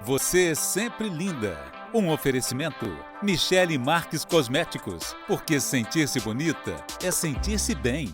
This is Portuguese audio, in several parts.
Você é sempre linda. Um oferecimento Michele Marques Cosméticos, porque sentir-se bonita é sentir-se bem.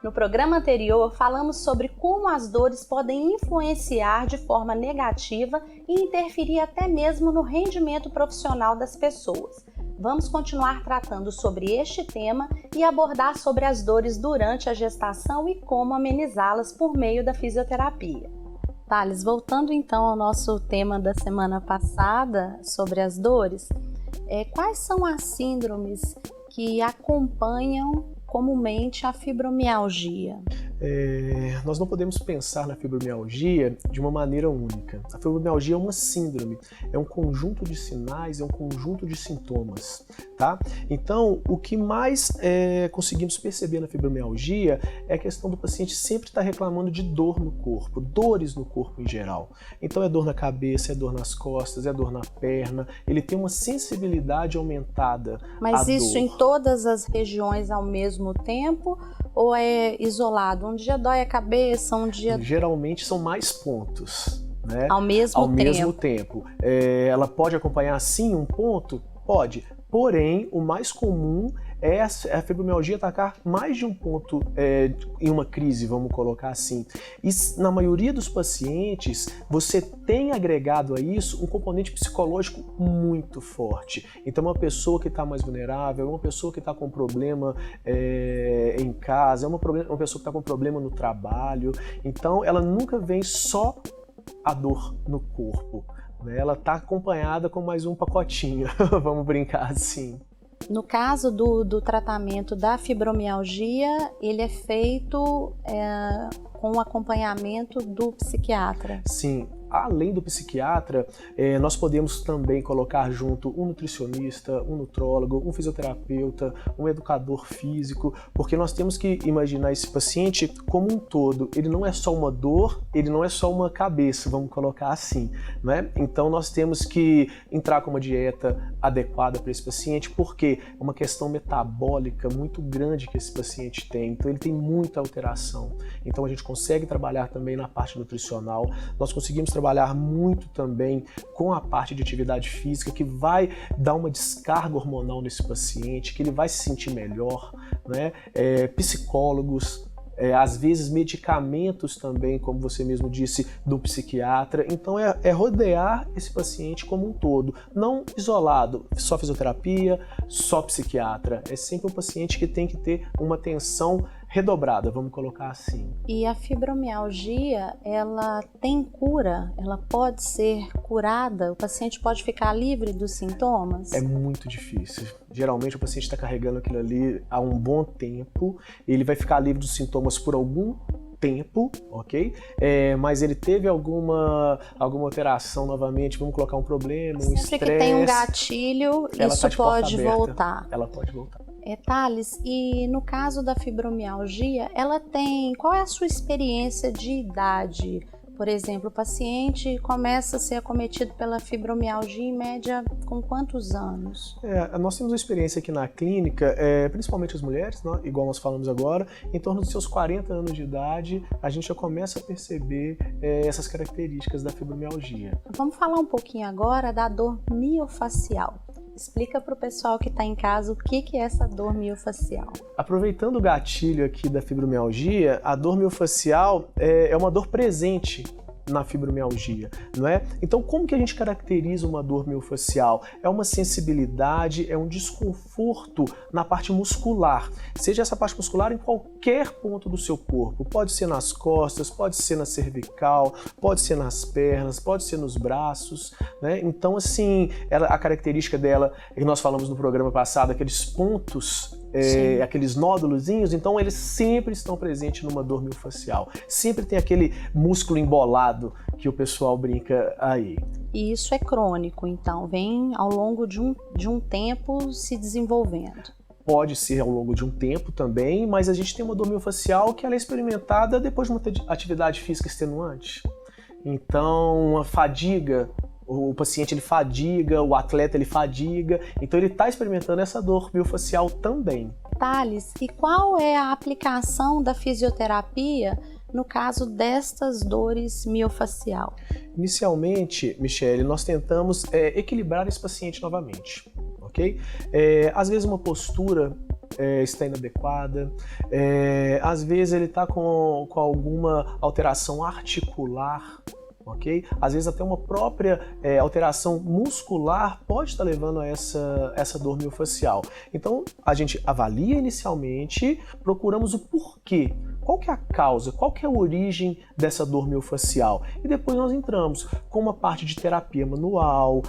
No programa anterior, falamos sobre como as dores podem influenciar de forma negativa e interferir até mesmo no rendimento profissional das pessoas. Vamos continuar tratando sobre este tema e abordar sobre as dores durante a gestação e como amenizá-las por meio da fisioterapia. Thales, voltando então ao nosso tema da semana passada sobre as dores, quais são as síndromes que acompanham comumente a fibromialgia? Nós não podemos pensar na fibromialgia de uma maneira única. A fibromialgia é uma síndrome, é um conjunto de sinais, é um conjunto de sintomas, tá? Então, o que mais conseguimos perceber na fibromialgia é a questão do paciente sempre estar reclamando de dor no corpo, dores no corpo em geral. Então, é dor na cabeça, é dor nas costas, é dor na perna, ele tem uma sensibilidade aumentada. Mas isso em todas as regiões ao mesmo tempo ou é isolado? Um dia dói a cabeça, um dia... Geralmente são mais pontos, né? Ao mesmo tempo. Ela pode acompanhar sim um ponto? Pode. Porém, o mais comum é a fibromialgia atacar mais de um ponto em uma crise, vamos colocar assim. E na maioria dos pacientes, você tem agregado a isso um componente psicológico muito forte. Então, uma pessoa que está mais vulnerável, uma pessoa que está com problema em casa, uma pessoa que está com problema no trabalho. Então, ela nunca vem só a dor no corpo. Ela está acompanhada com mais um pacotinho, vamos brincar assim. No caso do tratamento da fibromialgia, ele é feito com o acompanhamento do psiquiatra? Sim. Além do psiquiatra, nós podemos também colocar junto um nutricionista, um nutrólogo, um fisioterapeuta, um educador físico, porque nós temos que imaginar esse paciente como um todo. Ele não é só uma dor, ele não é só uma cabeça, vamos colocar assim, né? Então nós temos que entrar com uma dieta adequada para esse paciente, porque é uma questão metabólica muito grande que esse paciente tem, então ele tem muita alteração. Então a gente consegue trabalhar também na parte nutricional, nós conseguimos trabalhar muito também com a parte de atividade física, que vai dar uma descarga hormonal nesse paciente, que ele vai se sentir melhor, né? Psicólogos, às vezes medicamentos também, como você mesmo disse, do psiquiatra. Então é rodear esse paciente como um todo, não isolado, só fisioterapia, só psiquiatra. É sempre um paciente que tem que ter uma atenção redobrada, vamos colocar assim. E a fibromialgia, ela tem cura? Ela pode ser curada? O paciente pode ficar livre dos sintomas? É muito difícil. Geralmente o paciente está carregando aquilo ali há um bom tempo, ele vai ficar livre dos sintomas por algum tempo, ok? Mas ele teve alguma alteração novamente, vamos colocar um problema, um estresse. Sempre que tem um gatilho, isso pode voltar. Ela pode voltar. Thales, e no caso da fibromialgia, qual é a sua experiência de idade? Por exemplo, o paciente começa a ser acometido pela fibromialgia em média com quantos anos? Nós temos uma experiência aqui na clínica, principalmente as mulheres, né, igual nós falamos agora, em torno dos seus 40 anos de idade, a gente já começa a perceber essas características da fibromialgia. Vamos falar um pouquinho agora da dor miofascial. Explica para o pessoal que está em casa o que é essa dor miofascial. Aproveitando o gatilho aqui da fibromialgia, a dor miofascial é uma dor presente na fibromialgia, não é? Então, como que a gente caracteriza uma dor miofascial? É uma sensibilidade, é um desconforto na parte muscular, seja essa parte muscular em qualquer ponto do seu corpo. Pode ser nas costas, pode ser na cervical, pode ser nas pernas, pode ser nos braços, né? Então, assim, a característica dela, que nós falamos no programa passado, aqueles pontos, aqueles nódulozinhos, então eles sempre estão presentes numa dor miofascial. Sempre tem aquele músculo embolado que o pessoal brinca aí. E isso é crônico, então, vem ao longo de um tempo se desenvolvendo. pode ser ao longo de um tempo também, mas a gente tem uma dor miofascial que ela é experimentada depois de uma atividade física extenuante. Então, a fadiga, o paciente ele fadiga, o atleta ele fadiga, então ele está experimentando essa dor miofascial também. Thales, e qual é a aplicação da fisioterapia no caso destas dores miofascial? Inicialmente, Michele, nós tentamos equilibrar esse paciente novamente, ok? Às vezes uma postura está inadequada, às vezes ele está com alguma alteração articular, ok? Às vezes até uma própria alteração muscular pode estar levando a essa dor miofascial. Então a gente avalia inicialmente, procuramos o porquê. Qual que é a causa, qual que é a origem dessa dor miofascial? E depois nós entramos com uma parte de terapia manual,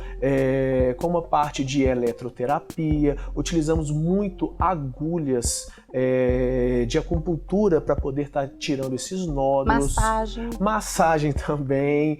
com uma parte de eletroterapia, utilizamos muito agulhas de acupuntura para poder estar tirando esses nódulos. Massagem também,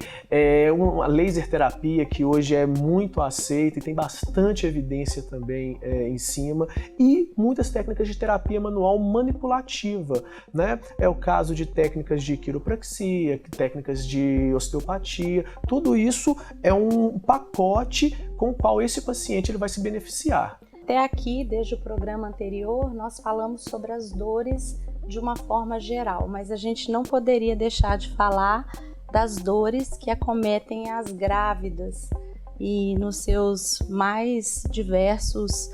uma laser terapia que hoje é muito aceita e tem bastante evidência também em cima, e muitas técnicas de terapia manual manipulativa, né? É o caso de técnicas de quiropraxia, técnicas de osteopatia, tudo isso é um pacote com o qual esse paciente ele vai se beneficiar. Até aqui, desde o programa anterior, nós falamos sobre as dores de uma forma geral, mas a gente não poderia deixar de falar das dores que acometem as grávidas e nos seus mais diversos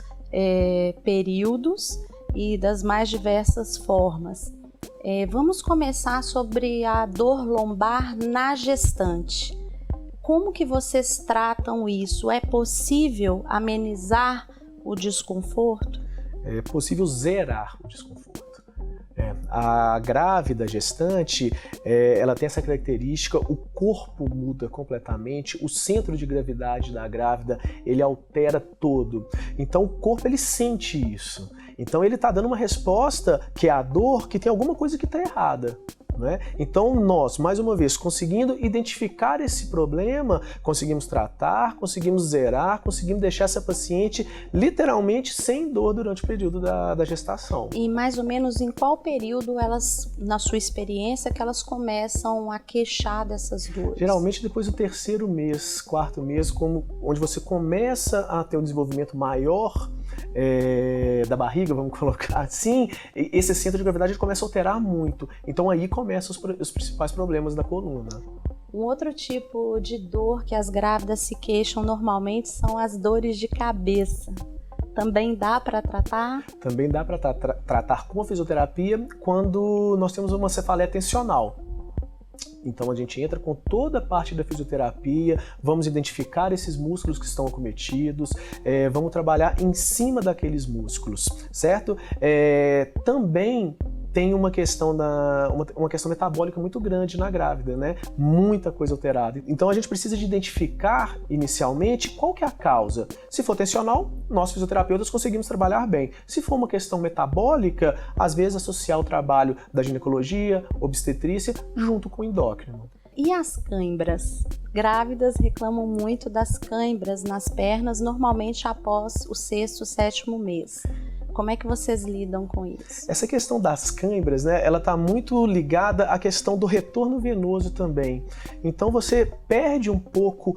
períodos e das mais diversas formas. Vamos começar sobre a dor lombar na gestante. Como que vocês tratam isso? É possível amenizar o desconforto? É possível zerar o desconforto. A grávida, gestante, ela tem essa característica, o corpo muda completamente, o centro de gravidade da grávida, ele altera todo. Então o corpo, ele sente isso. Então ele está dando uma resposta, que é a dor, que tem alguma coisa que está errada. Né? Então nós, mais uma vez, conseguindo identificar esse problema, conseguimos tratar, conseguimos zerar, conseguimos deixar essa paciente literalmente sem dor durante o período da gestação. E mais ou menos em qual período elas, na sua experiência, que elas começam a queixar dessas dores? Geralmente depois do 3º mês, 4º mês, onde você começa a ter um desenvolvimento maior da barriga, vamos colocar assim, esse centro de gravidade ele começa a alterar muito. Então aí começam os principais problemas da coluna. Um outro tipo de dor que as grávidas se queixam normalmente são as dores de cabeça. Também dá para tratar? Também dá para tratar com a fisioterapia quando nós temos uma cefaleia tensional. Então a gente entra com toda a parte da fisioterapia, vamos identificar esses músculos que estão acometidos, vamos trabalhar em cima daqueles músculos, certo? Também tem uma questão metabólica muito grande na grávida, né? Muita coisa alterada. Então a gente precisa de identificar inicialmente qual que é a causa. Se for tensional, nós fisioterapeutas conseguimos trabalhar bem. Se for uma questão metabólica, às vezes associar o trabalho da ginecologia, obstetrícia, junto com o endócrino. E as cãibras? Grávidas reclamam muito das cãibras nas pernas, normalmente após o 6º, 7º mês. Como é que vocês lidam com isso? Essa questão das cãibras, né, ela está muito ligada à questão do retorno venoso também. Então você perde um pouco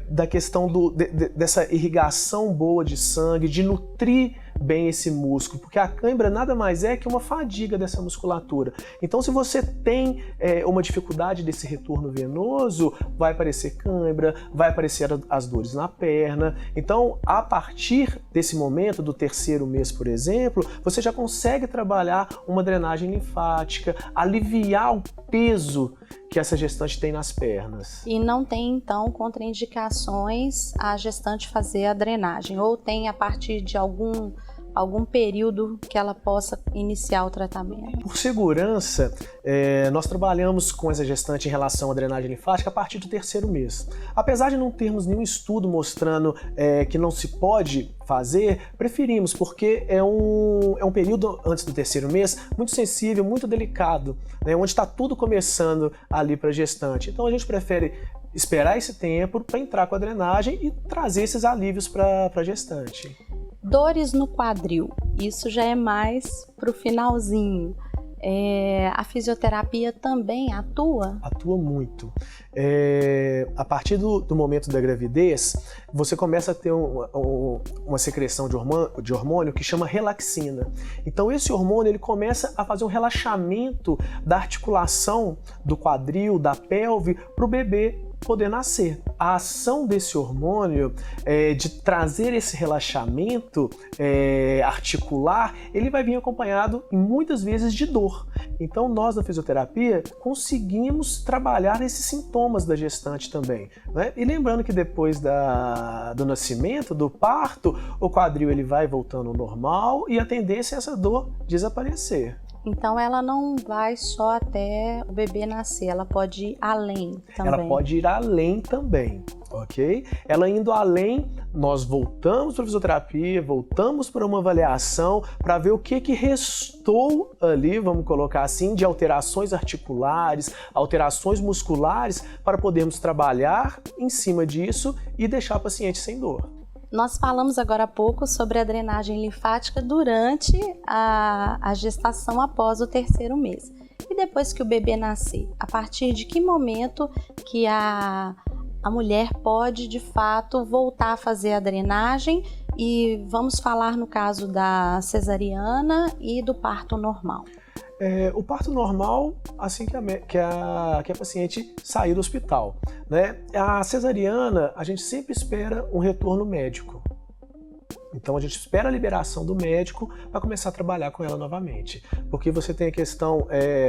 da questão dessa irrigação boa de sangue, de nutrir bem esse músculo, porque a cãibra nada mais é que uma fadiga dessa musculatura. Então se você tem uma dificuldade desse retorno venoso, vai aparecer cãibra, vai aparecer as dores na perna. Então a partir desse momento, do 3º mês, por exemplo, você já consegue trabalhar uma drenagem linfática, aliviar o peso que essa gestante tem nas pernas. E não tem, então, contraindicações a gestante fazer a drenagem? Ou tem a partir de algum período que ela possa iniciar o tratamento? Por segurança, nós trabalhamos com essa gestante em relação à drenagem linfática a partir do 3º mês. Apesar de não termos nenhum estudo mostrando que não se pode fazer, preferimos, porque é um período antes do 3º mês muito sensível, muito delicado, né, onde está tudo começando ali para a gestante. Então a gente prefere esperar esse tempo para entrar com a drenagem e trazer esses alívios para a gestante. Dores no quadril, isso já é mais para o finalzinho. A fisioterapia também atua? Atua muito. A partir do momento da gravidez, você começa a ter uma secreção de hormônio que chama relaxina. Então esse hormônio ele começa a fazer um relaxamento da articulação do quadril, da pelve, para o bebê poder nascer. A ação desse hormônio de trazer esse relaxamento articular, ele vai vir acompanhado muitas vezes de dor. Então nós da fisioterapia conseguimos trabalhar esses sintomas da gestante também, né? E lembrando que depois do nascimento, do parto, o quadril ele vai voltando ao normal e a tendência é essa dor desaparecer. Então ela não vai só até o bebê nascer, ela pode ir além também. Ela pode ir além também, ok? Ela indo além, nós voltamos para a fisioterapia, voltamos para uma avaliação para ver o que restou ali, vamos colocar assim, de alterações articulares, alterações musculares, para podermos trabalhar em cima disso e deixar o paciente sem dor. Nós falamos agora há pouco sobre a drenagem linfática durante a gestação após o 3º mês. E depois que o bebê nascer, a partir de que momento que a mulher pode, de fato, voltar a fazer a drenagem? E vamos falar no caso da cesariana e do parto normal. O parto normal, assim que a paciente sair do hospital, né? A cesariana, a gente sempre espera um retorno médico. Então a gente espera a liberação do médico para começar a trabalhar com ela novamente. Porque você tem a questão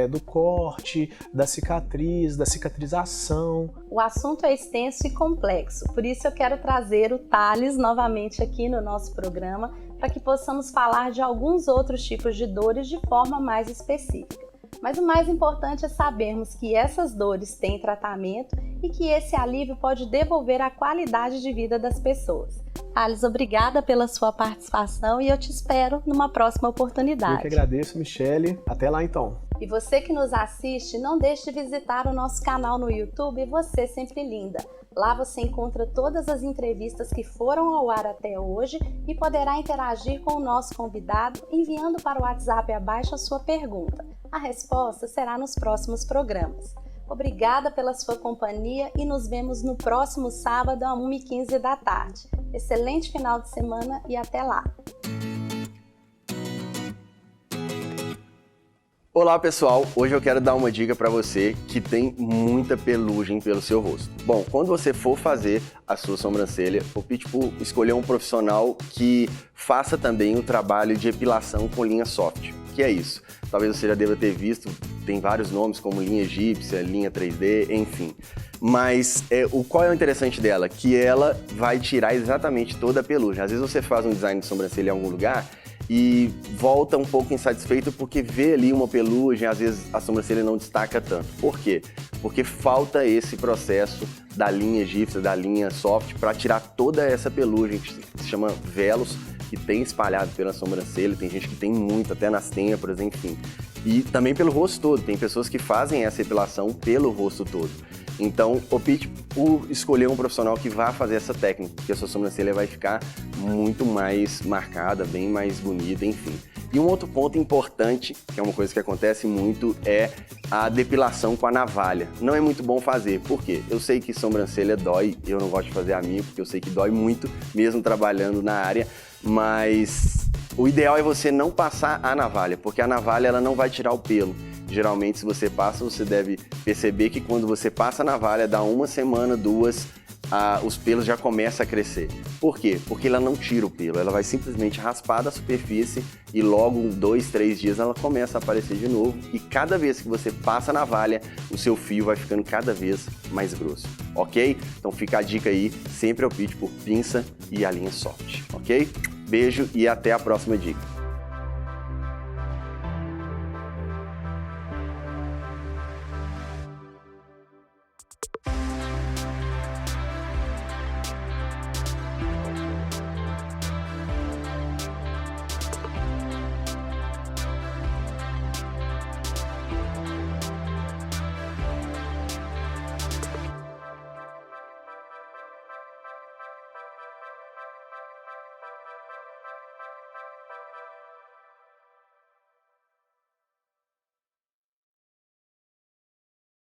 do corte, da cicatriz, da cicatrização. O assunto é extenso e complexo, por isso eu quero trazer o Thales novamente aqui no nosso programa para que possamos falar de alguns outros tipos de dores de forma mais específica. Mas o mais importante é sabermos que essas dores têm tratamento e que esse alívio pode devolver a qualidade de vida das pessoas. Thales, obrigada pela sua participação e eu te espero numa próxima oportunidade. Eu que agradeço, Michele. Até lá então. E você que nos assiste, não deixe de visitar o nosso canal no YouTube Você Sempre Linda. Lá você encontra todas as entrevistas que foram ao ar até hoje e poderá interagir com o nosso convidado enviando para o WhatsApp abaixo a sua pergunta. A resposta será nos próximos programas. Obrigada pela sua companhia e nos vemos no próximo sábado às 1h15 da tarde. Excelente final de semana e até lá! Olá pessoal, hoje eu quero dar uma dica para você que tem muita pelugem pelo seu rosto. Bom, quando você for fazer a sua sobrancelha, opte por escolher um profissional que faça também o trabalho de epilação com linha soft. Que é isso? Talvez você já deva ter visto, tem vários nomes como linha egípcia, linha 3D, enfim. Mas qual é o interessante dela? Que ela vai tirar exatamente toda a pelugem. Às vezes você faz um design de sobrancelha em algum lugar e volta um pouco insatisfeito porque vê ali uma pelugem, às vezes a sobrancelha não destaca tanto. Por quê? Porque falta esse processo da linha egípcia, da linha soft, para tirar toda essa pelugem que se chama velos, que tem espalhado pela sobrancelha, tem gente que tem muito, até nas têmporas, enfim. E também pelo rosto todo, tem pessoas que fazem essa epilação pelo rosto todo. Então, opte por escolher um profissional que vá fazer essa técnica, porque a sua sobrancelha vai ficar muito mais marcada, bem mais bonita, enfim. E um outro ponto importante, que é uma coisa que acontece muito, é a depilação com a navalha. Não é muito bom fazer, por quê? Eu sei que sobrancelha dói, eu não gosto de fazer a minha, porque eu sei que dói muito, mesmo trabalhando na área, mas o ideal é você não passar a navalha, porque a navalha ela não vai tirar o pelo. Geralmente, se você passa, você deve perceber que quando você passa a navalha, dá uma semana, duas, os pelos já começam a crescer. Por quê? Porque ela não tira o pelo, ela vai simplesmente raspar da superfície e logo 2, 3 dias ela começa a aparecer de novo e cada vez que você passa a navalha, o seu fio vai ficando cada vez mais grosso, ok? Então fica a dica aí, sempre opte por pinça e a linha soft, ok? Beijo e até a próxima dica.